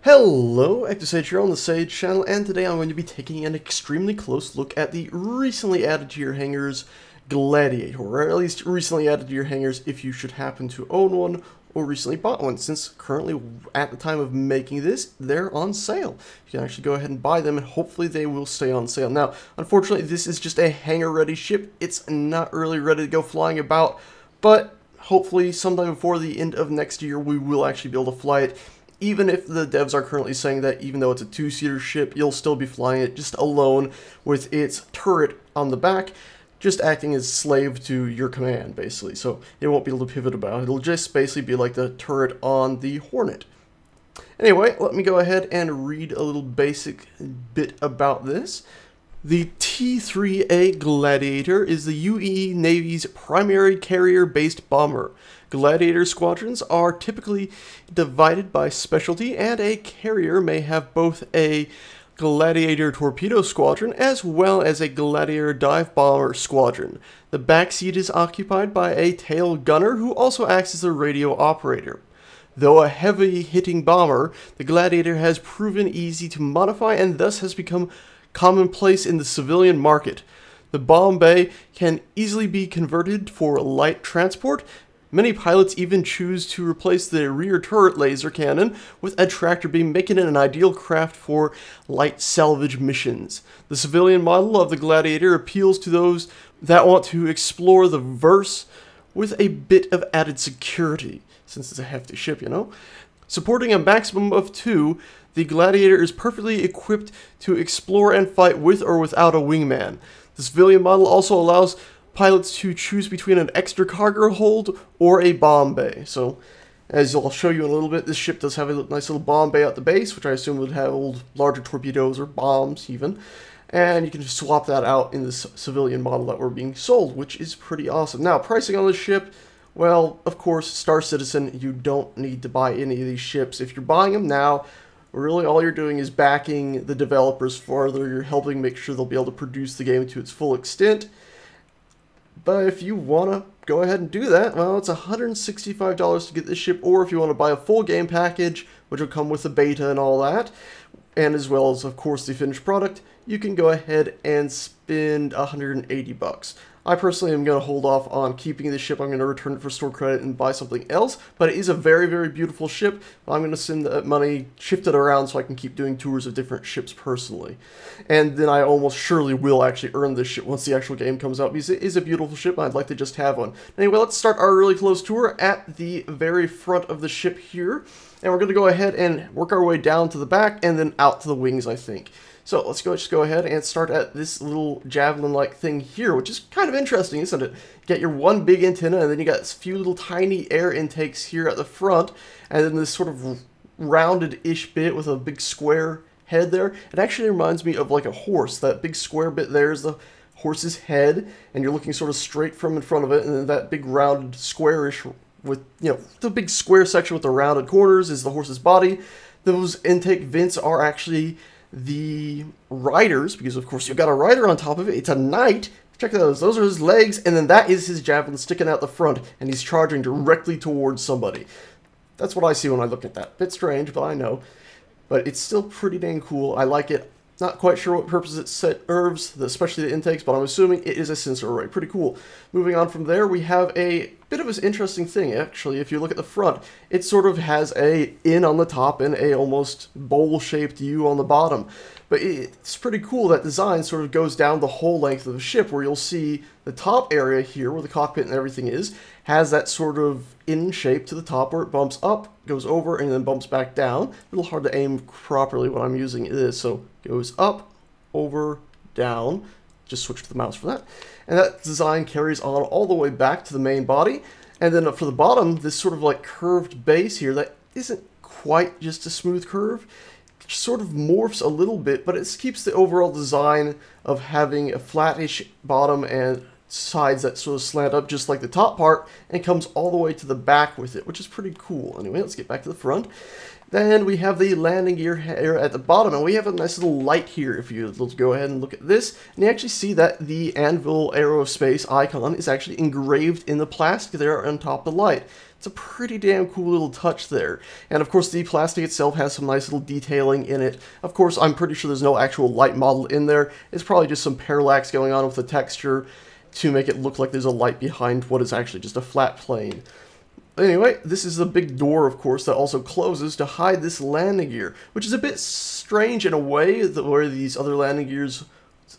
Hello, ActiveSage here on the Sage channel, and today I'm going to be taking an extremely close look at the recently added to your hangars Gladiator, or at least recently added to your hangars if you should happen to own one or recently bought one, since currently at the time of making this, they're on sale. You can actually go ahead and buy them, and hopefully they will stay on sale. Now, unfortunately, this is just a hangar-ready ship. It's not really ready to go flying about, but hopefully sometime before the end of next year, we will actually be able to fly it. Even if the devs are currently saying that even though it's a two-seater ship, you'll still be flying it just alone with its turret on the back, just acting as slave to your command, basically. So it won't be able to pivot about. It'll just basically be like the turret on the Hornet. Anyway, let me go ahead and read a little basic bit about this. The T-3A Gladiator is the UE Navy's primary carrier-based bomber. Gladiator squadrons are typically divided by specialty, and a carrier may have both a Gladiator torpedo squadron as well as a Gladiator dive bomber squadron. The backseat is occupied by a tail gunner who also acts as a radio operator. Though a heavy-hitting bomber, the Gladiator has proven easy to modify and thus has become commonplace in the civilian market. The bomb bay can easily be converted for light transport. Many pilots even choose to replace the rear turret laser cannon with a tractor beam, making it an ideal craft for light salvage missions. The civilian model of the Gladiator appeals to those that want to explore the verse with a bit of added security, since it's a hefty ship, you know. Supporting a maximum of 2, the Gladiator is perfectly equipped to explore and fight with or without a wingman. The civilian model also allows pilots to choose between an extra cargo hold or a bomb bay. So, as I'll show you in a little bit, this ship does have a nice little bomb bay at the base, which I assume would hold larger torpedoes or bombs even. And you can just swap that out in this civilian model that we're being sold, which is pretty awesome. Now, pricing on this ship, well, of course, Star Citizen, you don't need to buy any of these ships. If you're buying them now, really all you're doing is backing the developers further. You're helping make sure they'll be able to produce the game to its full extent. But if you want to go ahead and do that, well, it's $165 to get this ship, or if you want to buy a full game package, which will come with the beta and all that, and as well as, of course, the finished product, you can go ahead and spend $180. I personally am going to hold off on keeping this ship. I'm going to return it for store credit and buy something else, but it is a very, very beautiful ship. I'm going to send that money, shift it around so I can keep doing tours of different ships personally. And then I almost surely will actually earn this ship once the actual game comes out, because it is a beautiful ship and I'd like to just have one. Anyway, let's start our really close tour at the very front of the ship here. And we're going to go ahead and work our way down to the back and then out to the wings, I think. So let's just go ahead and start at this little javelin-like thing here, which is kind of interesting, isn't it? You get your one big antenna, and then you got a few little tiny air intakes here at the front, and then this sort of rounded-ish bit with a big square head there. It actually reminds me of like a horse. That big square bit there is the horse's head, and you're looking sort of straight from in front of it, and then that big rounded squarish with, you know, the big square section with the rounded corners is the horse's body. Those intake vents are actually the riders, because of course you've got a rider on top of it. It's a knight. Check those are his legs, and then that is his javelin sticking out the front, and he's charging directly towards somebody. That's what I see when I look at that. Bit strange, but I know. But it's still pretty dang cool. I like it. Not quite sure what purpose it serves, especially the intakes, but I'm assuming it is a sensor array. Pretty cool. Moving on from there, we have a bit of an interesting thing, actually. If you look at the front, it sort of has a N on the top and a almost bowl-shaped U on the bottom. But it's pretty cool. That design sort of goes down the whole length of the ship, where you'll see the top area here, where the cockpit and everything is, has that sort of N shape to the top where it bumps up, goes over, and then bumps back down. A little hard to aim properly when I'm using this, so goes up, over, down. Just switch to the mouse for that. And that design carries on all the way back to the main body. And then for the bottom, this sort of like curved base here that isn't quite just a smooth curve. It sort of morphs a little bit, but it keeps the overall design of having a flattish bottom and sides that sort of slant up just like the top part, and comes all the way to the back with it, which is pretty cool. Anyway, let's get back to the front. Then we have the landing gear here at the bottom, and we have a nice little light here. If you let's go ahead and look at this, and you actually see that the Anvil Aerospace icon is actually engraved in the plastic there on top of the light. It's a pretty damn cool little touch there. And of course the plastic itself has some nice little detailing in it. Of course, I'm pretty sure there's no actual light model in there. It's probably just some parallax going on with the texture to make it look like there's a light behind what is actually just a flat plane. Anyway, this is a big door, of course, that also closes to hide this landing gear, which is a bit strange in a way, where these other landing gears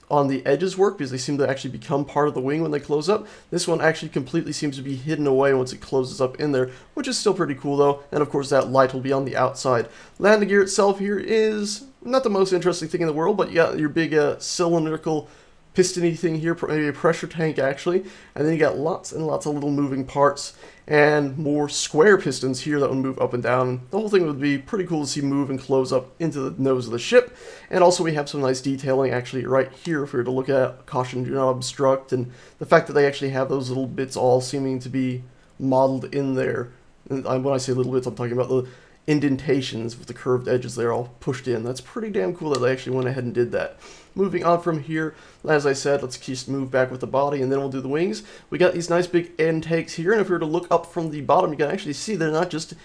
on the edges work, because they seem to actually become part of the wing when they close up. This one actually completely seems to be hidden away once it closes up in there, which is still pretty cool though, and of course that light will be on the outside. Landing gear itself here is not the most interesting thing in the world, but you got your big cylindrical pistony thing here, maybe a pressure tank actually, and then you got lots and lots of little moving parts and more square pistons here that would move up and down. The whole thing would be pretty cool to see move and close up into the nose of the ship. And also we have some nice detailing actually right here if we were to look at caution do not obstruct, and the fact that they actually have those little bits all seeming to be modeled in there. And when I say little bits, I'm talking about the indentations with the curved edges there all pushed in. That's pretty damn cool that they actually went ahead and did that. Moving on from here, as I said, let's just move back with the body and then we'll do the wings. We got these nice big intakes here, and if we were to look up from the bottom, you can actually see they're not just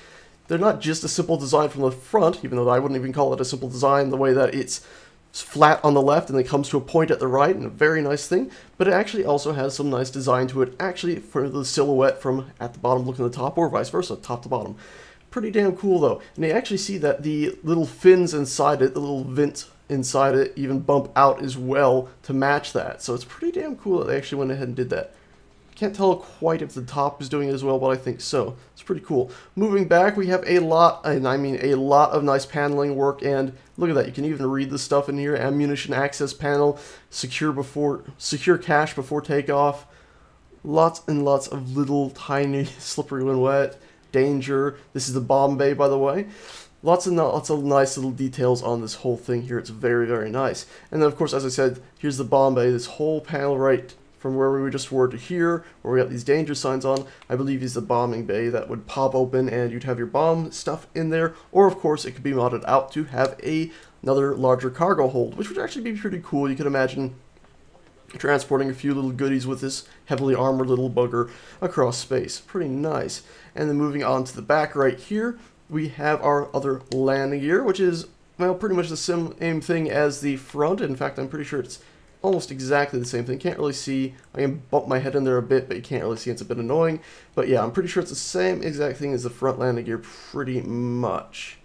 a simple design from the front, even though I wouldn't even call it a simple design the way that it's flat on the left and then comes to a point at the right, and a very nice thing, but it actually also has some nice design to it, actually, for the silhouette from at the bottom looking at the top, or vice versa, top to bottom. Pretty damn cool though, and you actually see that the little fins inside it, the little vents inside it, even bump out as well to match that. So it's pretty damn cool that they actually went ahead and did that. Can't tell quite if the top is doing it as well, but I think so. It's pretty cool. Moving back, we have a lot, and I mean a lot of nice paneling work, and look at that. You can even read the stuff in here. Ammunition access panel, secure cache before takeoff. Lots and lots of little tiny slippery when wet. Danger. This is the bomb bay, by the way. Lots of nice little details on this whole thing here. It's very, very nice. And then, of course, as I said, here's the bomb bay. This whole panel right from where we just were to here, where we got these danger signs on, I believe is the bombing bay that would pop open and you'd have your bomb stuff in there. Or, of course, it could be modded out to have another larger cargo hold, which would actually be pretty cool. You could imagine transporting a few little goodies with this heavily armored little bugger across space. Pretty nice. And then moving on to the back right here, we have our other landing gear, which is, well, pretty much the same thing as the front. In fact, I'm pretty sure it's almost exactly the same thing. Can't really see. I can bump my head in there a bit, but you can't really see. It's a bit annoying. But yeah, I'm pretty sure it's the same exact thing as the front landing gear, pretty much.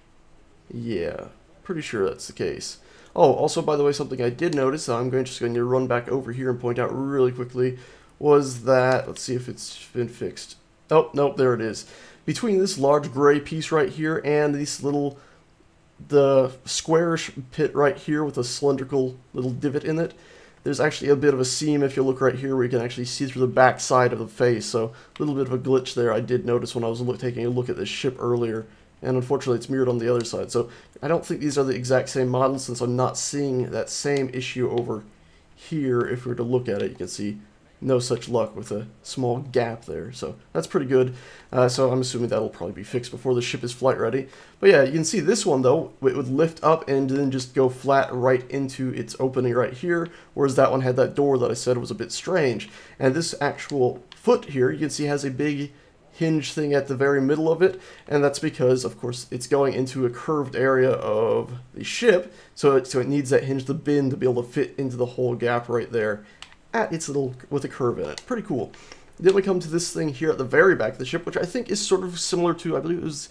Yeah, pretty sure that's the case. Oh, also, by the way, something I did notice, I'm just going to run back over here and point out really quickly, was that, let's see if it's been fixed. Oh, nope, there it is. Between this large gray piece right here and the squarish pit right here with a cylindrical little divot in it, there's actually a bit of a seam if you look right here where you can actually see through the back side of the face. So a little bit of a glitch there I did notice when I was taking a look at this ship earlier. And unfortunately it's mirrored on the other side. So I don't think these are the exact same models, since I'm not seeing that same issue over here. If we were to look at it, you can see no such luck with a small gap there. So that's pretty good. So I'm assuming that'll probably be fixed before the ship is flight ready. But yeah, you can see this one though, it would lift up and then just go flat right into its opening right here, whereas that one had that door that I said was a bit strange. And this actual foot here, you can see has a big hinge thing at the very middle of it, and that's because, of course, it's going into a curved area of the ship, so it needs that hinge, the bin, to be able to fit into the whole gap right there at its little, with a curve in it. Pretty cool. Then we come to this thing here at the very back of the ship, which I think is sort of similar to, I believe it was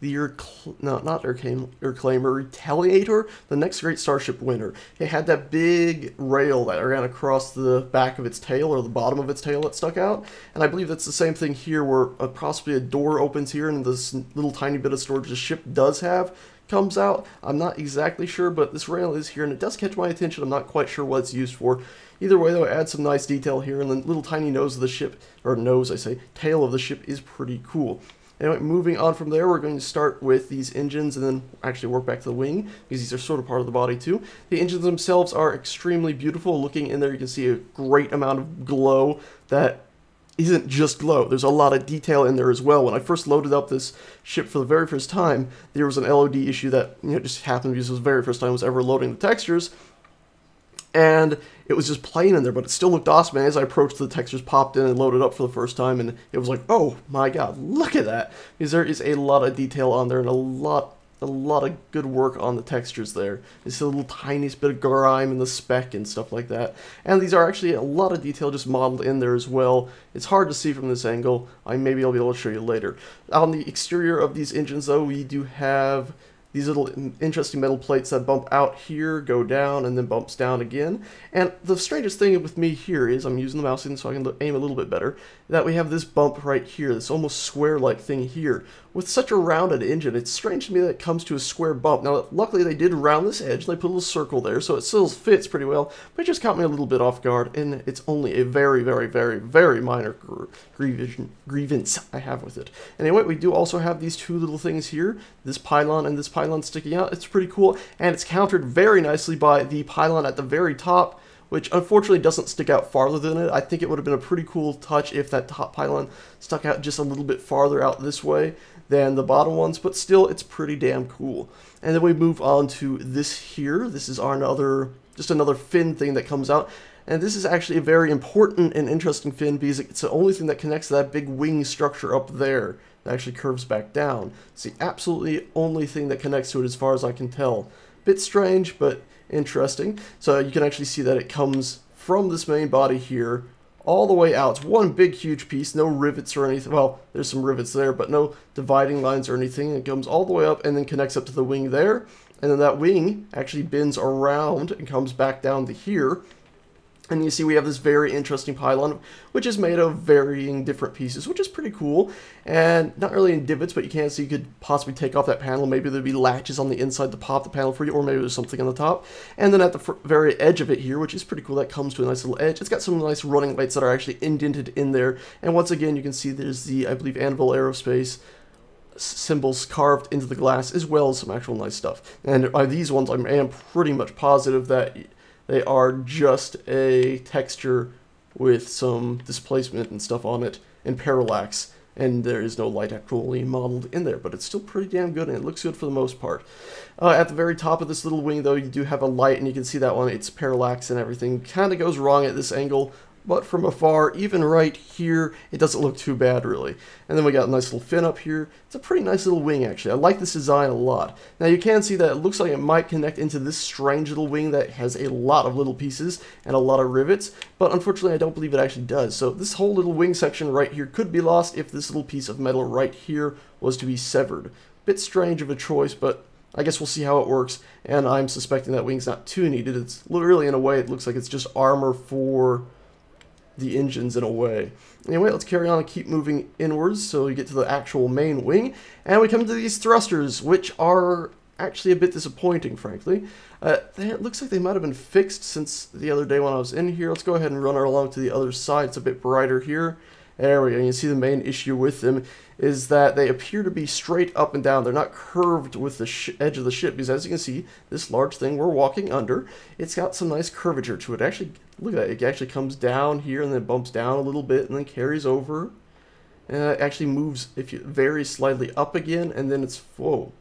the Retaliator, the Next Great Starship winner. It had that big rail that ran across the back of its tail, or the bottom of its tail that stuck out, and I believe that's the same thing here, where possibly a door opens here and this little tiny bit of storage the ship does have comes out. I'm not exactly sure, but this rail is here and it does catch my attention. I'm not quite sure what it's used for. Either way though, it adds some nice detail here, and the little tiny nose of the ship, or nose I say, tail of the ship is pretty cool. Anyway, moving on from there, we're going to start with these engines and then actually work back to the wing, because these are sort of part of the body too. The engines themselves are extremely beautiful. Looking in there, you can see a great amount of glow that isn't just glow. There's a lot of detail in there as well. When I first loaded up this ship for the very first time, there was an LOD issue that, you know, just happened because it was the very first time I was ever loading the textures, and it was just plain in there, but it still looked awesome. And as I approached, the textures popped in and loaded up for the first time, and it was like, oh my god, look at that! Because there is a lot of detail on there, and a lot of good work on the textures there. It's a little tiniest bit of grime in the speck and stuff like that. And these are actually a lot of detail just modeled in there as well. It's hard to see from this angle. Maybe I'll be able to show you later. On the exterior of these engines, though, we do have these little interesting metal plates that bump out here, go down, and then bumps down again. And the strangest thing with me here is, I'm using the mouse so I can aim a little bit better, that we have this bump right here, this almost square-like thing here. With such a rounded engine, it's strange to me that it comes to a square bump. Now, luckily they did round this edge, and they put a little circle there, so it still fits pretty well, but it just caught me a little bit off guard, and it's only a very, very, very, very minor grievance I have with it. Anyway, we do also have these two little things here, this pylon and this pylon sticking out. It's pretty cool, and it's countered very nicely by the pylon at the very top, which unfortunately doesn't stick out farther than it. I think it would have been a pretty cool touch if that top pylon stuck out just a little bit farther out this way than the bottom ones, but still, it's pretty damn cool. And then we move on to this here. This is just another fin thing that comes out. And this is actually a very important and interesting fin because it's the only thing that connects to that big wing structure up there that actually curves back down. It's the absolutely only thing that connects to it as far as I can tell. Bit strange, but interesting. So you can actually see that it comes from this main body here all the way out. It's one big huge piece, no rivets or anything. Well, there's some rivets there, but no dividing lines or anything. It comes all the way up and then connects up to the wing there. And then that wing actually bends around and comes back down to here. And you see we have this very interesting pylon, which is made of varying different pieces, which is pretty cool. And not really in divots, but you can see you could possibly take off that panel. Maybe there'd be latches on the inside to pop the panel for you, or maybe there's something on the top. And then at the very edge of it here, which is pretty cool, that comes to a nice little edge. It's got some nice running lights that are actually indented in there. And once again, you can see there's the, I believe, Anvil Aerospace symbols carved into the glass, as well as some actual nice stuff. And these ones, I am pretty much positive that they are just a texture with some displacement and stuff on it, and parallax, and there is no light actually modeled in there, but it's still pretty damn good, and it looks good for the most part. At the very top of this little wing, though, you do have a light, and you can see that one, it's parallax and everything. Kind of goes wrong at this angle, but from afar, even right here, it doesn't look too bad, really. And then we got a nice little fin up here. It's a pretty nice little wing, actually. I like this design a lot. Now, you can see that it looks like it might connect into this strange little wing that has a lot of little pieces and a lot of rivets, but unfortunately, I don't believe it actually does. So this whole little wing section right here could be lost if this little piece of metal right here was to be severed. Bit strange of a choice, but I guess we'll see how it works, and I'm suspecting that wing's not too needed. It's literally, in a way, it looks like it's just armor for the engines in a way. Anyway, let's carry on and keep moving inwards so we get to the actual main wing, and we come to these thrusters, which are actually a bit disappointing, frankly. It looks like they might have been fixed since the other day when I was in here. Let's go ahead and run along to the other side. It's a bit brighter here. There we go. You can see the main issue with them is that they appear to be straight up and down. They're not curved with the edge of the ship, because as you can see, this large thing we're walking under, it's got some nice curvature to it. Actually, look at that. It actually comes down here and then bumps down a little bit and then carries over. And it actually moves very slightly up again, and then it's, whoa,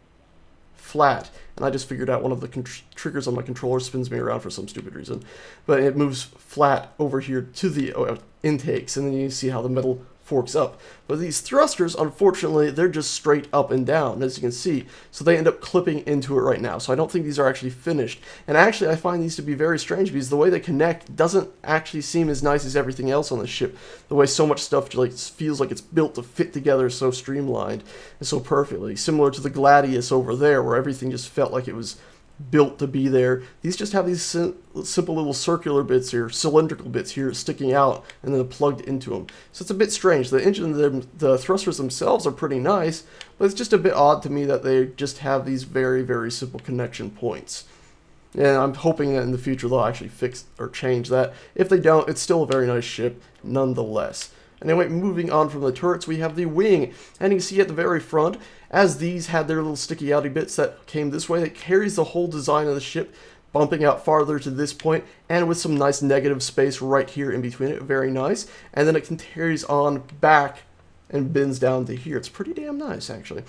flat. And I just figured out one of the triggers on my controller spins me around for some stupid reason. But it moves flat over here to the intakes, and then you see how the metal forks up. But these thrusters, unfortunately, they're just straight up and down, as you can see. So they end up clipping into it right now. So I don't think these are actually finished. And actually, I find these to be very strange because the way they connect doesn't actually seem as nice as everything else on the ship. The way so much stuff feels like it's built to fit together so streamlined and so perfectly. Similar to the Gladiator over there, where everything just felt like it was built to be there. These just have these simple little circular bits here, cylindrical bits here sticking out and then plugged into them. So it's a bit strange. The engine, the thrusters themselves are pretty nice, but it's just a bit odd to me that they just have these very, very simple connection points. And I'm hoping that in the future they'll actually fix or change that. If they don't, it's still a very nice ship nonetheless. Anyway, moving on from the turrets, we have the wing. And you can see at the very front, as these had their little sticky outy bits that came this way, it carries the whole design of the ship, bumping out farther to this point, and with some nice negative space right here in between it. Very nice. And then it carries on back and bends down to here. It's pretty damn nice, actually.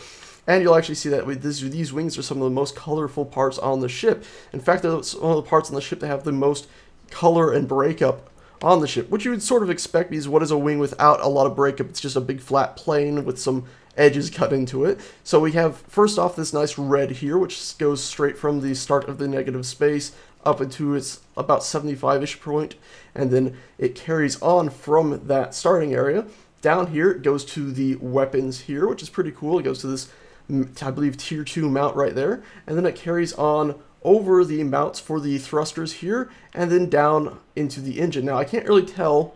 And you'll actually see that with these wings are some of the most colorful parts on the ship. In fact, they're one of the parts on the ship that have the most color and breakup on the ship, which you would sort of expect, because what is a wing without a lot of breakup? It's just a big flat plane with some edges cut into it. So we have, first off, this nice red here, which goes straight from the start of the negative space up into its about 75-ish point, and then it carries on from that starting area. Down here, it goes to the weapons here, which is pretty cool. It goes to this, I believe, tier 2 mount right there, and then it carries on over the mounts for the thrusters here, and then down into the engine. Now, I can't really tell.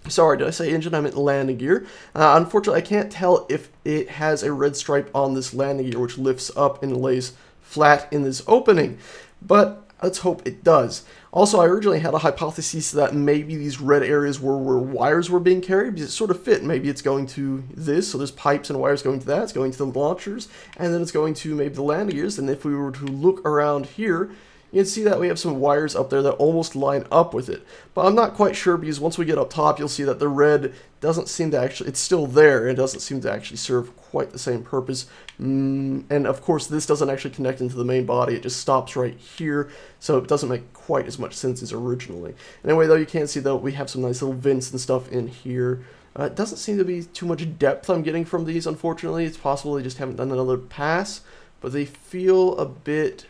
Sorry, did I say engine? I meant landing gear. Unfortunately, I can't tell if it has a red stripe on this landing gear, which lifts up and lays flat in this opening. But let's hope it does. Also, I originally had a hypothesis that maybe these red areas were where wires were being carried, because it sort of fit. Maybe it's going to this, so there's pipes and wires going to that. It's going to the launchers, and then it's going to maybe the landing gears. And if we were to look around here, you can see that we have some wires up there that almost line up with it. But I'm not quite sure, because once we get up top, you'll see that the red doesn't seem to actually, it's still there, and it doesn't seem to actually serve quite the same purpose. And of course, this doesn't actually connect into the main body. It just stops right here, so it doesn't make quite as much sense as originally. Anyway, though, you can see that we have some nice little vents and stuff in here. It doesn't seem to be too much depth I'm getting from these, unfortunately. It's possible they just haven't done another pass, but they feel a bit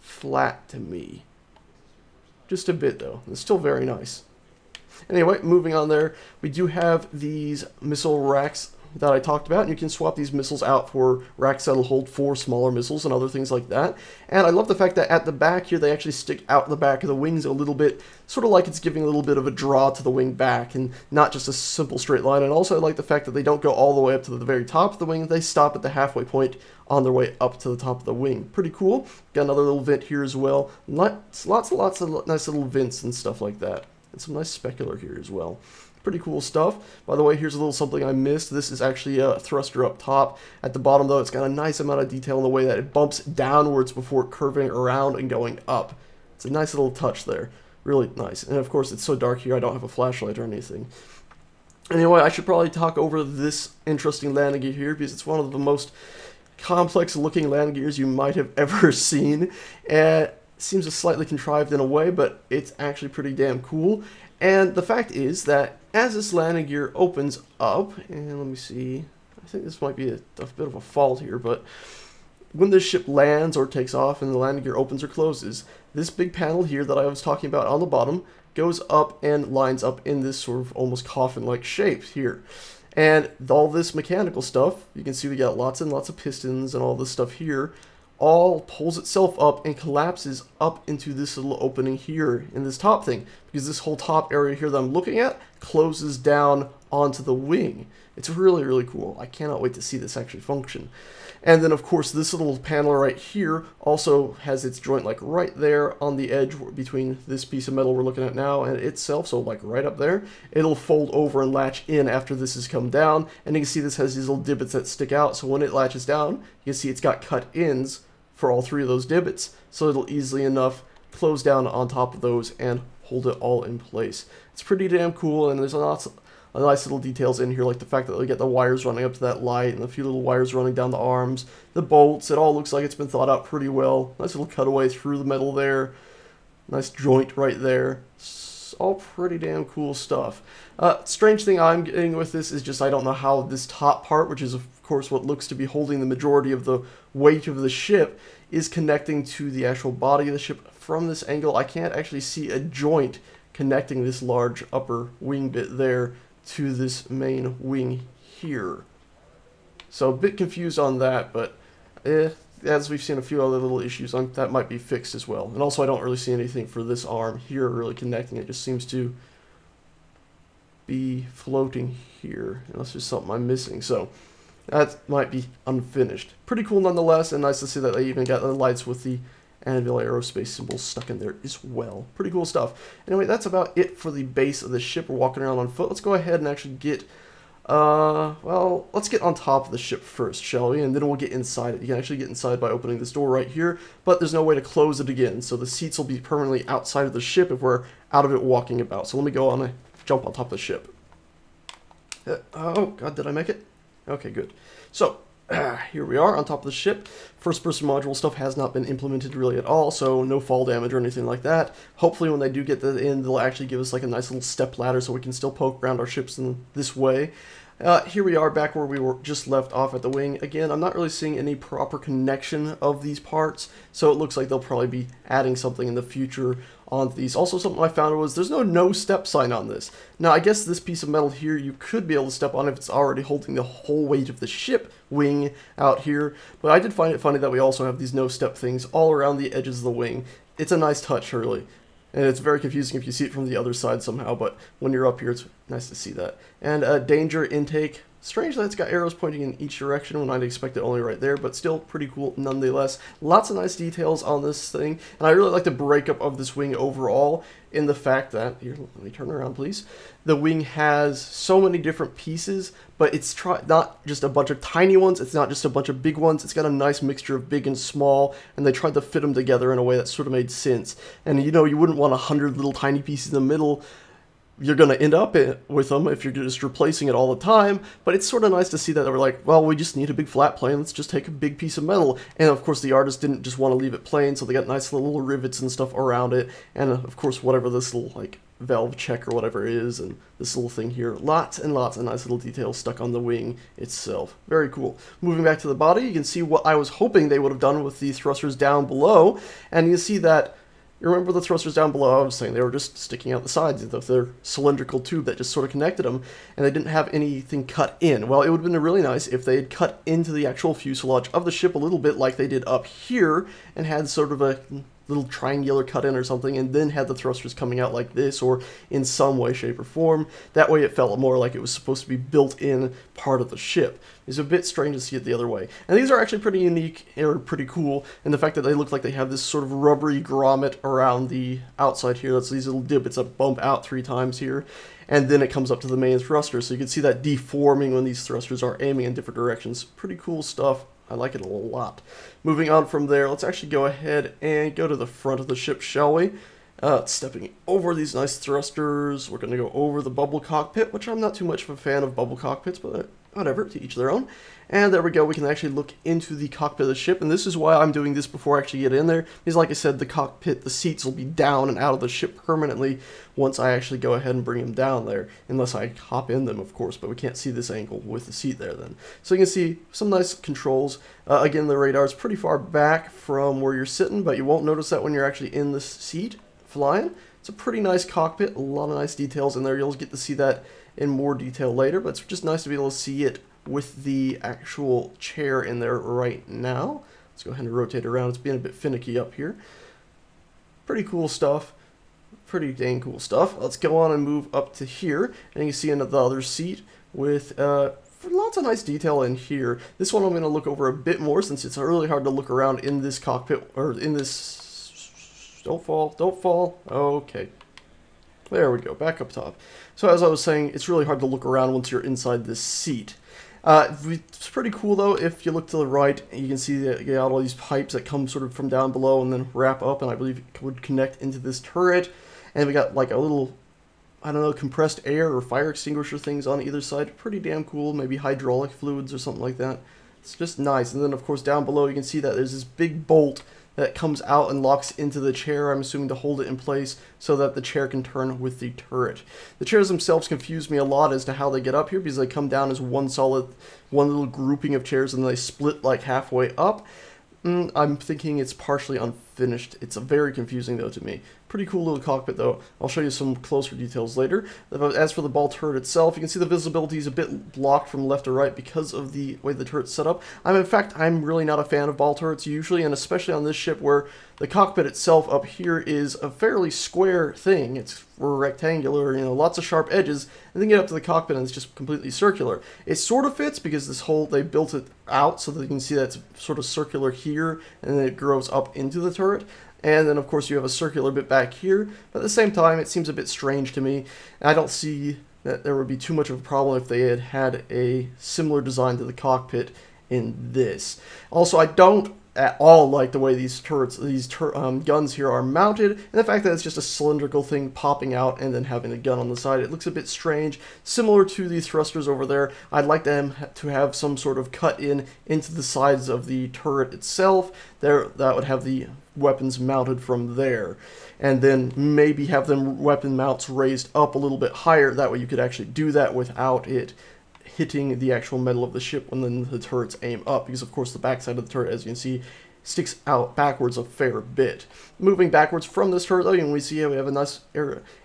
flat to me. Just a bit, though. It's still very nice. Anyway, moving on there, we do have these missile racks that I talked about, and you can swap these missiles out for racks that'll hold 4 smaller missiles and other things like that. And I love the fact that at the back here, they actually stick out the back of the wings a little bit, sort of like it's giving a little bit of a draw to the wing back, and not just a simple straight line. And also I like the fact that they don't go all the way up to the very top of the wing, they stop at the halfway point on their way up to the top of the wing. Pretty cool. Got another little vent here as well. Lots of nice little vents and stuff like that. And some nice specular here as well. Pretty cool stuff. By the way, here's a little something I missed. This is actually a thruster up top. At the bottom, though, it's got a nice amount of detail in the way that it bumps downwards before curving around and going up. It's a nice little touch there. Really nice. And of course, it's so dark here, I don't have a flashlight or anything. Anyway, I should probably talk over this interesting landing gear here, because it's one of the most complex looking landing gears you might have ever seen. It seems slightly contrived in a way, but it's actually pretty damn cool. And the fact is that as this landing gear opens up, and let me see, I think this might be a bit of a fault here, but when this ship lands or takes off and the landing gear opens or closes, this big panel here that I was talking about on the bottom goes up and lines up in this sort of almost coffin-like shape here. And all this mechanical stuff, you can see we got lots and lots of pistons and all this stuff here, all pulls itself up and collapses up into this little opening here in this top thing, because this whole top area here that I'm looking at closes down onto the wing. It's really, really cool. I cannot wait to see this actually function. And then, of course, this little panel right here also has its joint like right there on the edge between this piece of metal we're looking at now and itself, so like right up there. It'll fold over and latch in after this has come down, and you can see this has these little divots that stick out, so when it latches down, you can see it's got cut ins for all 3 of those divots, so it'll easily enough close down on top of those and hold it all in place. It's pretty damn cool, and there's lots of nice little details in here, like the fact that we get the wires running up to that light and a few little wires running down the arms, the bolts. It all looks like it's been thought out pretty well. Nice little cutaway through the metal there. Nice joint right there. It's all pretty damn cool stuff. Strange thing I'm getting with this is just I don't know how this top part, which is of course what looks to be holding the majority of the weight of the ship, is connecting to the actual body of the ship. From this angle, I can't actually see a joint connecting this large upper wing bit there to this main wing here. So a bit confused on that, but as we've seen a few other little issues, that might be fixed as well. And also I don't really see anything for this arm here really connecting. It just seems to be floating here, unless there's something I'm missing. So that might be unfinished. Pretty cool nonetheless, and nice to see that they even got the lights with the Anvil Aerospace symbol stuck in there as well. Pretty cool stuff. Anyway, that's about it for the base of the ship. We're walking around on foot. Let's go ahead and actually get Well, let's get on top of the ship first, shall we? And then we'll get inside it. You can actually get inside by opening this door right here, but there's no way to close it again, so the seats will be permanently outside of the ship if we're out of it walking about. So let me go on and jump on top of the ship. Oh, God, did I make it? Okay, good. So, here we are on top of the ship. First-person module stuff has not been implemented really at all, so no fall damage or anything like that. Hopefully when they do get that in, they'll actually give us like a nice little step ladder so we can still poke around our ships in this way. Here we are back where we were just left off at the wing. Again, I'm not really seeing any proper connection of these parts, so it looks like they'll probably be adding something in the future on these. Also, something I found was there's no step sign on this. Now, I guess this piece of metal here you could be able to step on if it's already holding the whole weight of the ship wing out here, but I did find it funny that we also have these no step things all around the edges of the wing. It's a nice touch, really. And it's very confusing if you see it from the other side somehow, but when you're up here, it's nice to see that. And danger intake. Strange that it's got arrows pointing in each direction when I'd expect it only right there, but still pretty cool nonetheless. Lots of nice details on this thing, and I really like the breakup of this wing overall in the fact that, here, let me turn around please, the wing has so many different pieces, but it's not just a bunch of tiny ones, it's not just a bunch of big ones, it's got a nice mixture of big and small, and they tried to fit them together in a way that sort of made sense. And you know, you wouldn't want 100 little tiny pieces in the middle. You're going to end up with them if you're just replacing it all the time, but it's sort of nice to see that they were like, well, we just need a big flat plane, let's just take a big piece of metal. And of course the artist didn't just want to leave it plain, so they got nice little rivets and stuff around it, and of course whatever this little like valve check or whatever it is, and this little thing here, lots and lots of nice little details stuck on the wing itself. Very cool. Moving back to the body, you can see what I was hoping they would have done with the thrusters down below, and you see that. You remember the thrusters down below? I was saying they were just sticking out the sides of their cylindrical tube that just sort of connected them, and they didn't have anything cut in. Well, it would have been really nice if they had cut into the actual fuselage of the ship a little bit like they did up here, and had sort of a little triangular cut in or something, and then had the thrusters coming out like this, or in some way, shape, or form. That way it felt more like it was supposed to be built-in part of the ship. It's a bit strange to see it the other way. And these are actually pretty unique, or pretty cool, in the fact that they look like they have this sort of rubbery grommet around the outside here. That's these little divots that bump out 3 times here, and then it comes up to the main thruster, so you can see that deforming when these thrusters are aiming in different directions. Pretty cool stuff. I like it a lot. Moving on from there, let's actually go ahead and go to the front of the ship, shall we? Stepping over these nice thrusters, we're going to go over the bubble cockpit, which I'm not too much of a fan of bubble cockpits, but whatever, to each their own. And there we go, we can actually look into the cockpit of the ship, and this is why I'm doing this before I actually get in there, because like I said, the cockpit, the seats will be down and out of the ship permanently once I actually go ahead and bring them down there, unless I hop in them, of course, but we can't see this angle with the seat there then. So you can see some nice controls. Again, the radar is pretty far back from where you're sitting, but you won't notice that when you're actually in the seat flying. It's a pretty nice cockpit, a lot of nice details in there. You'll get to see that in more detail later, but it's just nice to be able to see it with the actual chair in there right now. Let's go ahead and rotate around. It's being a bit finicky up here. Pretty cool stuff. Pretty dang cool stuff. Let's go on and move up to here, and you can see another other seat with lots of nice detail in here. This one I'm going to look over a bit more since it's really hard to look around in this cockpit, or in this... Don't fall, don't fall. Okay. There we go, back up top. So as I was saying, it's really hard to look around once you're inside this seat. It's pretty cool though. If you look to the right, you can see that you got all these pipes that come sort of from down below and then wrap up, and I believe it would connect into this turret. And we got like a little, I don't know, compressed air or fire extinguisher things on either side. Pretty damn cool. Maybe hydraulic fluids or something like that. It's just nice. And then of course down below you can see that there's this big bolt that comes out and locks into the chair, I'm assuming to hold it in place so that the chair can turn with the turret. The chairs themselves confuse me a lot as to how they get up here, because they come down as one little grouping of chairs and they split like halfway up. I'm thinking it's partially unfinished. It's very confusing though to me. Pretty cool little cockpit though. I'll show you some closer details later. As for the ball turret itself, you can see the visibility is a bit blocked from left to right because of the way the turret's set up. In fact, I'm really not a fan of ball turrets usually, and especially on this ship where the cockpit itself up here is a fairly square thing. It's rectangular, you know, lots of sharp edges, and then get up to the cockpit and it's just completely circular. It sort of fits because this whole, they built it out so that you can see that it's sort of circular here, and then it grows up into the turret. And then of course you have a circular bit back here, but at the same time it seems a bit strange to me. I don't see that there would be too much of a problem if they had had a similar design to the cockpit in this. Also, I don't at all like the way these turrets, guns here are mounted, and the fact that it's just a cylindrical thing popping out and then having the gun on the side. It looks a bit strange, similar to the thrusters over there. I'd like them to have some sort of cut into the sides of the turret itself. That would have the weapons mounted from there, and then maybe have them weapon mounts raised up a little bit higher. That way you could actually do that without it hitting the actual metal of the ship when then the turrets aim up, because of course the backside of the turret, as you can see, sticks out backwards a fair bit. Moving backwards from this turret, though, you can see we have a nice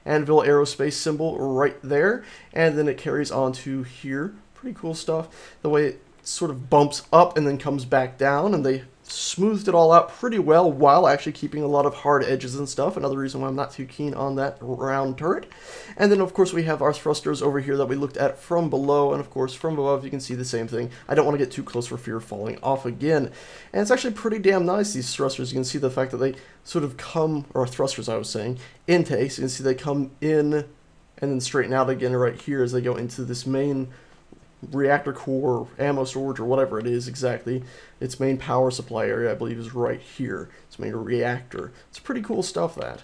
Anvil Aerospace symbol right there, and then it carries on to here. Pretty cool stuff. The way it sort of bumps up and then comes back down, and they smoothed it all out pretty well while actually keeping a lot of hard edges and stuff. Another reason why I'm not too keen on that round turret. And then of course we have our thrusters over here that we looked at from below, and of course from above you can see the same thing. I don't want to get too close for fear of falling off again. And it's actually pretty damn nice, these thrusters. You can see the fact that they sort of come, or thrusters I was saying, intakes. You can see they come in and then straighten out again right here as they go into this main reactor core, ammo storage, or whatever it is exactly. Its main power supply area, I believe, is right here. Its main reactor. It's pretty cool stuff, that.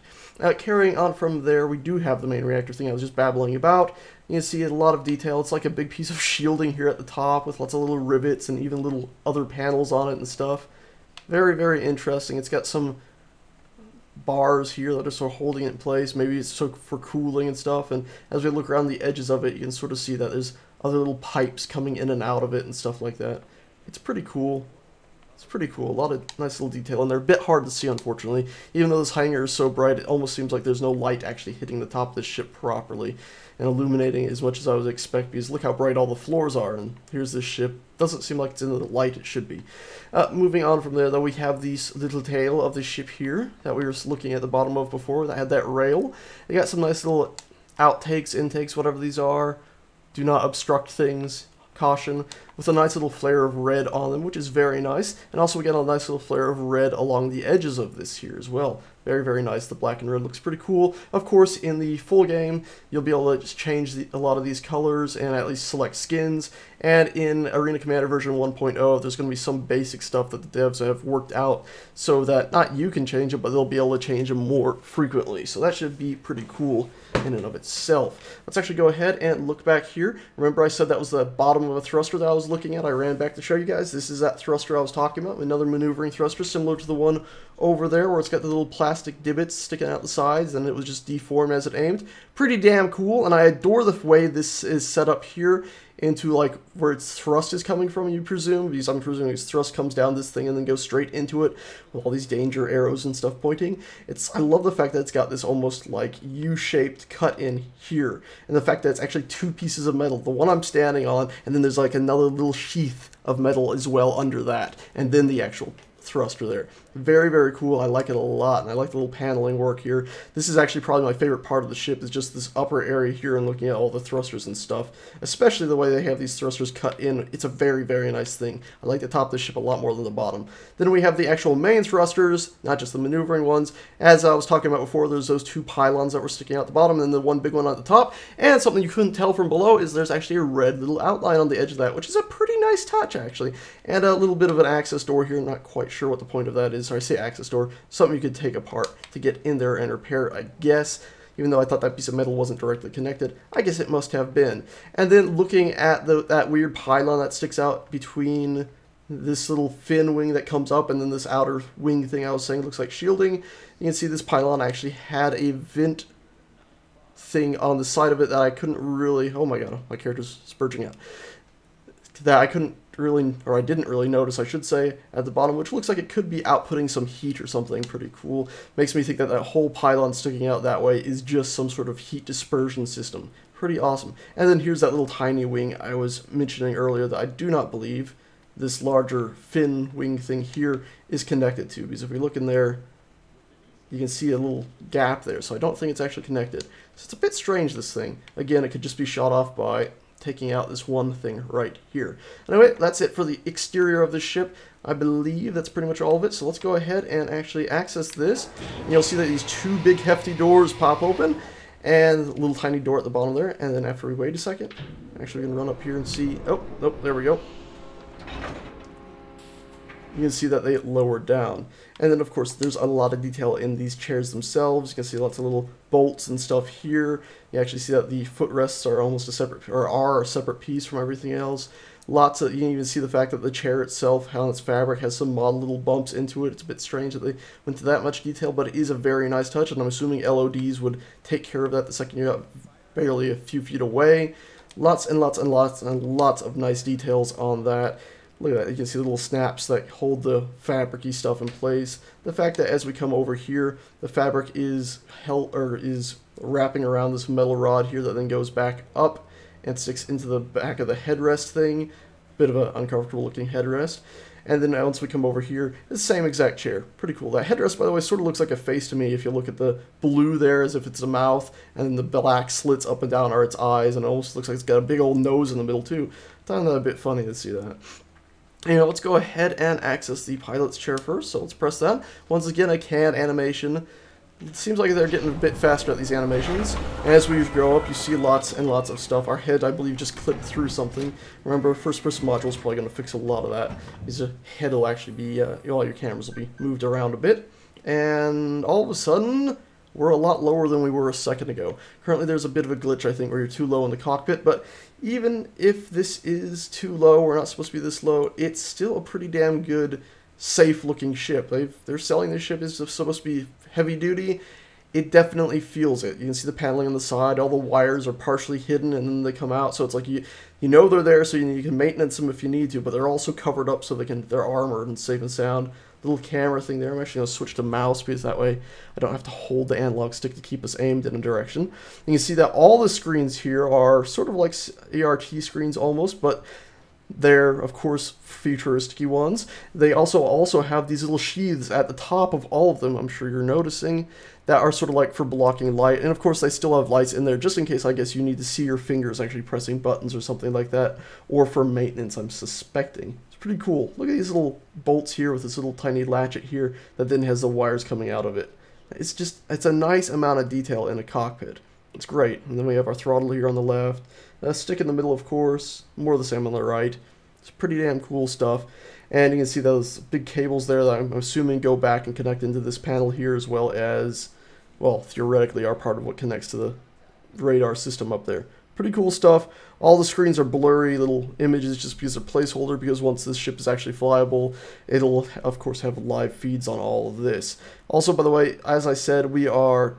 Carrying on from there, we do have the main reactor thing I was just babbling about. You can see a lot of detail. It's like a big piece of shielding here at the top with lots of little rivets and even little other panels on it and stuff. Very, very interesting. It's got some bars here that are sort of holding it in place. Maybe it's for cooling and stuff. And as we look around the edges of it, you can sort of see that there's other little pipes coming in and out of it and stuff like that. It's pretty cool. It's pretty cool. A lot of nice little detail, and they're a bit hard to see, unfortunately. Even though this hangar is so bright, it almost seems like there's no light actually hitting the top of the ship properly and illuminating as much as I would expect, because look how bright all the floors are, and here's this ship. Doesn't seem like it's in the light it should be. Moving on from there, though, we have this little tail of the ship here that we were looking at the bottom of before that had that rail. They got some nice little outtakes, intakes, whatever these are. Do not obstruct things, caution, with a nice little flare of red on them, which is very nice. And also we get a nice little flare of red along the edges of this here as well. Very, very nice. The black and red looks pretty cool. Of course, in the full game, you'll be able to just change a lot of these colors and at least select skins. And in Arena Commander version 1.0, there's going to be some basic stuff that the devs have worked out so that not you can change it, but they'll be able to change them more frequently. So that should be pretty cool in and of itself. Let's actually go ahead and look back here. Remember I said that was the bottom of a thruster that I was looking at? I ran back to show you guys. This is that thruster I was talking about. Another maneuvering thruster similar to the one over there where it's got the little plastic divots sticking out the sides and it was just deformed as it aimed. Pretty damn cool, and I adore the way this is set up here into like where its thrust is coming from, you presume, because I'm presuming its thrust comes down this thing and then goes straight into it with all these danger arrows and stuff pointing. I love the fact that it's got this almost like U-shaped cut in here, and the fact that it's actually two pieces of metal, the one I'm standing on, and then there's like another little sheath of metal as well under that, and then the actual thruster there. Very, very cool. I like it a lot, and I like the little paneling work here. This is actually probably my favorite part of the ship, is just this upper area here and looking at all the thrusters and stuff, especially the way they have these thrusters cut in. It's a very, very nice thing. I like the top of the ship a lot more than the bottom. Then we have the actual main thrusters, not just the maneuvering ones. As I was talking about before, there's those two pylons that were sticking out the bottom and the one big one at the top, and something you couldn't tell from below is there's actually a red little outline on the edge of that, which is a pretty nice touch actually, and a little bit of an access door here. I'm not quite sure what the point of that is. I say access door, something you could take apart to get in there and repair, I guess. Even though I thought that piece of metal wasn't directly connected, I guess it must have been. And then looking at that weird pylon that sticks out between this little fin wing that comes up and then this outer wing thing I was saying looks like shielding, you can see this pylon actually had a vent thing on the side of it that I couldn't really, oh my god, my character's spurging out, that I couldn't really, or I didn't really notice, I should say, at the bottom, which looks like it could be outputting some heat or something pretty cool. Makes me think that that whole pylon sticking out that way is just some sort of heat dispersion system. Pretty awesome. And then here's that little tiny wing I was mentioning earlier that I do not believe this larger fin wing thing here is connected to, because if we look in there, you can see a little gap there, so I don't think it's actually connected. So it's a bit strange, this thing. Again, it could just be shot off by taking out this one thing right here. Anyway, that's it for the exterior of the ship. I believe that's pretty much all of it, so let's go ahead and actually access this. And you'll see that these two big hefty doors pop open, And a little tiny door at the bottom there. And then after we wait a second, I'm actually going to run up here and see... Oh, there we go. You can see that they lower down. And then, of course, there's a lot of detail in these chairs themselves. You can see lots of little bolts and stuff here. You actually see that the footrests are almost a separate, or are a separate piece from everything else. Lots of, you can even see the fact that the chair itself, how its fabric has some odd little bumps into it. It's a bit strange that they went to that much detail, but it is a very nice touch, and I'm assuming LODs would take care of that the second you got barely a few feet away. Lots and lots and lots and lots of nice details on that. Look at that, you can see the little snaps that hold the fabric-y stuff in place. The fact that as we come over here, the fabric is wrapping around this metal rod here that then goes back up and sticks into the back of the headrest thing. Bit of an uncomfortable looking headrest. And then once we come over here, it's the same exact chair. Pretty cool. That headrest, by the way, sort of looks like a face to me if you look at the blue there as if it's a mouth, and then the black slits up and down are its eyes, and it almost looks like it's got a big old nose in the middle too. I found that a bit funny to see that. Let's go ahead and access the pilot's chair first, so let's press that. Once again, a CAD animation. It seems like they're getting a bit faster at these animations. As we go up, you see lots and lots of stuff. Our head, I believe, just clipped through something. Remember, first-person module is probably going to fix a lot of that. Because head will actually be, all your cameras will be moved around a bit. And all of a sudden, we're a lot lower than we were a second ago. Currently, there's a bit of a glitch, I think, where you're too low in the cockpit, but even if this is too low, we're not supposed to be this low, it's still a pretty damn good, safe-looking ship. They're selling this ship is supposed to be heavy-duty. It definitely feels it. You can see the paneling on the side, all the wires are partially hidden, and then they come out, so it's like you know they're there, so you can maintenance them if you need to, but they're also covered up so they're armored and safe and sound. Little camera thing there. I'm actually going to switch to mouse because that way I don't have to hold the analog stick to keep us aimed in a direction. You can see that all the screens here are sort of like ART screens almost, but they're, of course, futuristic-y ones. They also have these little sheaths at the top of all of them, I'm sure you're noticing, that are sort of like for blocking light. And, of course, they still have lights in there just in case, I guess, you need to see your fingers actually pressing buttons or something like that, or for maintenance, I'm suspecting. Pretty cool. Look at these little bolts here with this little tiny latchet here that then has the wires coming out of it. It's a nice amount of detail in a cockpit. It's great. And then we have our throttle here on the left. A stick in the middle, of course. More of the same on the right. It's pretty damn cool stuff. And you can see those big cables there that I'm assuming go back and connect into this panel here, as well as, well, theoretically are part of what connects to the radar system up there. Pretty cool stuff. All the screens are blurry little images just because they're placeholder, because once this ship is actually flyable, it'll, of course, have live feeds on all of this. Also, by the way, as I said, we are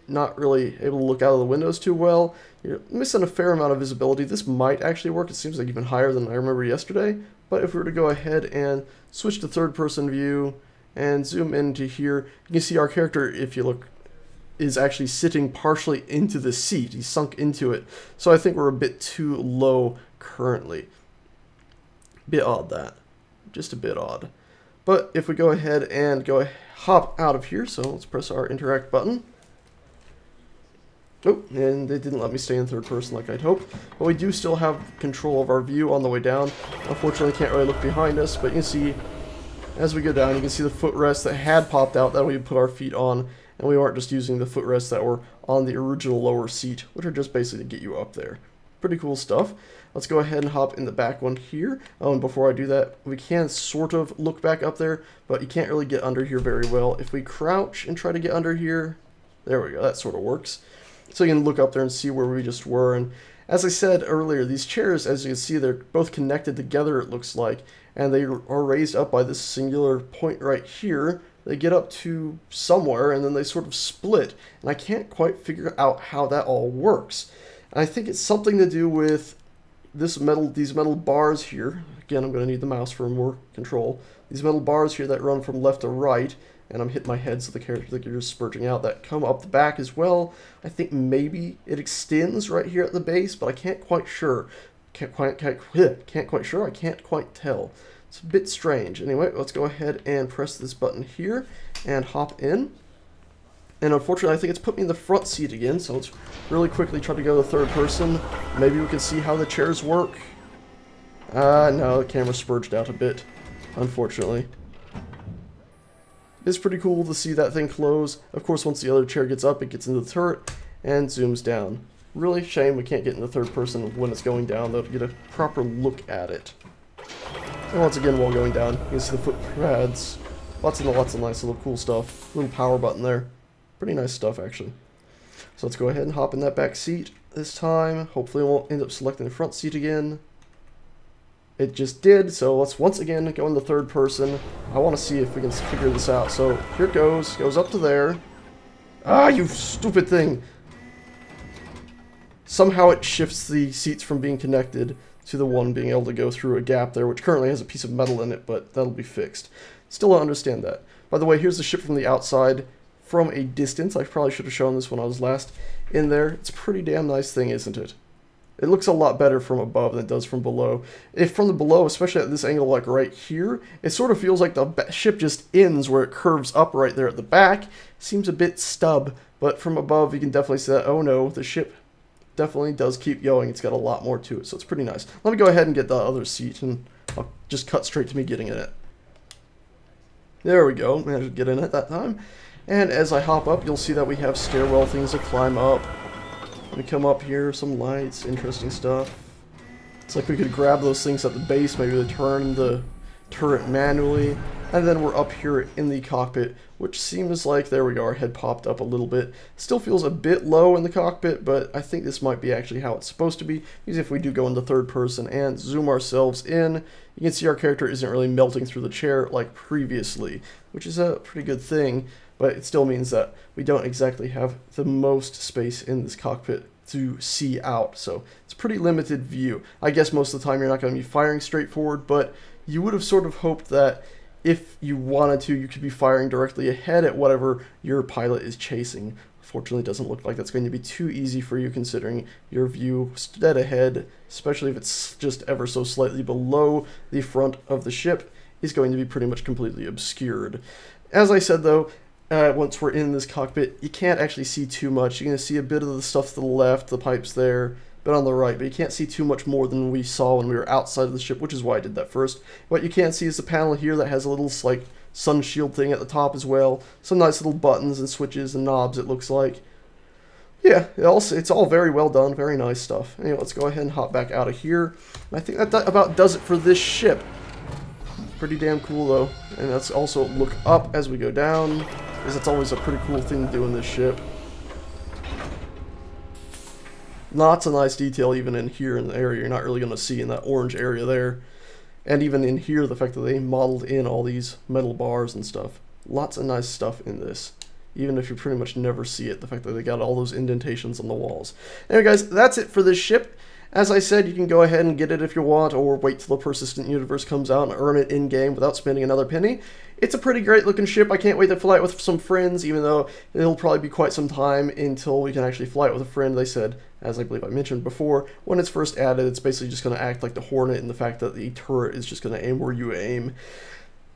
not really able to look out of the windows too well. You're missing a fair amount of visibility. This might actually work. It seems like even higher than I remember yesterday. But if we were to go ahead and switch to third-person view and zoom into here, you can see our character, if you look, is actually sitting partially into the seat. He's sunk into it. So I think we're a bit too low currently. Bit odd, that. Just a bit odd. But if we go ahead and hop out of here, so let's press our interact button. Oh, and they didn't let me stay in third person like I'd hoped. But we do still have control of our view on the way down. Unfortunately, can't really look behind us, but you can see, as we go down, you can see the footrest that had popped out that we put our feet on. And we aren't just using the footrests that were on the original lower seat, which are just basically to get you up there. Pretty cool stuff. Let's go ahead and hop in the back one here. And before I do that, we can sort of look back up there, but you can't really get under here very well. If we crouch and try to get under here, there we go, that sort of works. So you can look up there and see where we just were. And as I said earlier, these chairs, as you can see, they're both connected together, it looks like, and they are raised up by this singular point right here. They get up to somewhere, and then they sort of split. And I can't quite figure out how that all works. And I think it's something to do with these metal bars here. Again, I'm going to need the mouse for more control. These metal bars here that run from left to right, and I'm hitting my head so the character is spurting out, that come up the back as well. I think maybe it extends right here at the base, but I can't quite sure. Can't quite sure. I can't quite tell. It's a bit strange. Anyway, let's go ahead and press this button here and hop in. And unfortunately, I think it's put me in the front seat again, so let's really quickly try to go to third person. Maybe we can see how the chairs work. No, the camera spurged out a bit, unfortunately. It's pretty cool to see that thing close. Of course, once the other chair gets up, it gets into the turret. and zooms down. Really shame we can't get in the third person when it's going down, though, to get a proper look at it. And once again, while going down, you can see the foot pads. Lots of nice little cool stuff. Little power button there. Pretty nice stuff, actually. So let's go ahead and hop in that back seat this time. Hopefully we won't end up selecting the front seat again. It just did, so let's once again go in the third person. I want to see if we can figure this out. So here it goes. Goes up to there. Ah, you stupid thing! Somehow it shifts the seats from being connected to the one being able to go through a gap there, which currently has a piece of metal in it, but that'll be fixed. Still don't understand that. By the way, here's the ship from the outside from a distance. I probably should have shown this when I was last in there. It's a pretty damn nice thing, isn't it? It looks a lot better from above than it does from below. If from the below, especially at this angle like right here, it sort of feels like the ship just ends where it curves up right there at the back. Seems a bit stub, but from above you can definitely see that, oh no, the ship definitely does keep going. It's got a lot more to it, so it's pretty nice. Let me go ahead and get the other seat, and I'll just cut straight to me getting in it. There we go, managed to get in it that time. And as I hop up, you'll see that we have stairwell things to climb up. We come up here, some lights, interesting stuff. It's like we could grab those things at the base, maybe to turn the turret manually. And then we're up here in the cockpit, which seems like, there we go, our head popped up a little bit. Still feels a bit low in the cockpit, but I think this might be actually how it's supposed to be. Because if we do go into third person and zoom ourselves in, you can see our character isn't really melting through the chair like previously, which is a pretty good thing, but it still means that we don't exactly have the most space in this cockpit to see out, so it's a pretty limited view. I guess most of the time you're not going to be firing straight forward, but you would have sort of hoped that if you wanted to, you could be firing directly ahead at whatever your pilot is chasing. Fortunately, it doesn't look like that's going to be too easy for you, considering your view dead ahead, especially if it's just ever so slightly below the front of the ship, is going to be pretty much completely obscured. As I said, though, once we're in this cockpit, you can't actually see too much. You're going to see a bit of the stuff to the left, the pipes there, but on the right, but you can't see too much more than we saw when we were outside of the ship, which is why I did that first. What you can see is the panel here that has a little, like, sun shield thing at the top as well. Some nice little buttons and switches and knobs, it looks like. Yeah, it's all very well done, very nice stuff. Anyway, let's go ahead and hop back out of here. I think that about does it for this ship. Pretty damn cool, though. And let's also look up as we go down, because that's always a pretty cool thing to do in this ship. Lots of nice detail even in here in the area you're not really going to see in that orange area there. And even in here, the fact that they modeled in all these metal bars and stuff. Lots of nice stuff in this. Even if you pretty much never see it, the fact that they got all those indentations on the walls. Anyway guys, that's it for this ship. As I said, you can go ahead and get it if you want, or wait till the Persistent Universe comes out and earn it in-game without spending another penny. It's a pretty great looking ship. I can't wait to fly it with some friends, even though it'll probably be quite some time until we can actually fly it with a friend. They said, as I believe I mentioned before, when it's first added, it's basically just going to act like the Hornet in the fact that the turret is just going to aim where you aim.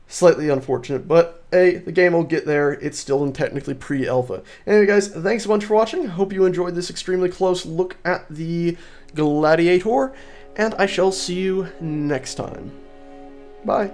Slightly unfortunate, but hey, the game will get there. It's still in technically pre-alpha. Anyway guys, thanks a bunch for watching. I hope you enjoyed this extremely close look at the Gladiator, and I shall see you next time. Bye.